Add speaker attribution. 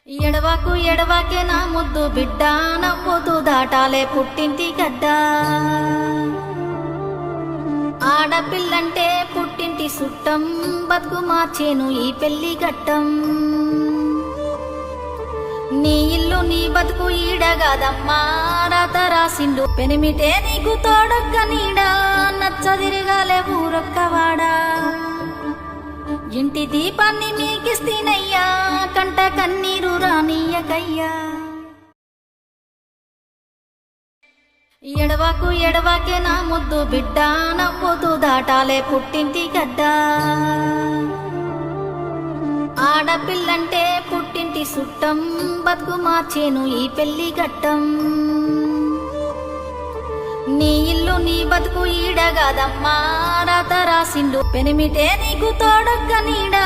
Speaker 1: ఎడవాకు ఎడవాకే నా ముద్దు బిడ్డ నవ్వుతూ దాటాలే పుట్టింటి గడ్డ. ఆడపిల్లంటే పుట్టింటి సుట్టం, బతుకు మార్చేను ఈ పెళ్లి ఘట్టం. నీ ఇల్లు నీ బతుకు ఈడగాదమ్మా, రాత రాసిండు పెనిమిటే నీకు తోడొక్క నీడా. నచ్చదిరగాలే ఊరొక్కవాడా, ఇంటి దీపాన్ని మీకిస్తీనయ్యా, కంట కన్నీరు రానియకయ్యా. ఎడవాకు ఎడవాకే నా ముద్దు బిడ్డ నవ్వుతూ దాటాలే పుట్టింటి గడ్డ. ఆడపిల్లంటే పుట్టింటి సుట్టం, బతుకు మార్చేను ఈ పెళ్లి ఘట్టం. నీ ఇల్లు నీ బతుకు ఈడగాదమ్మా, రాత రాసిండు పెనిమిటే నీకు తోడొక్క నీడా.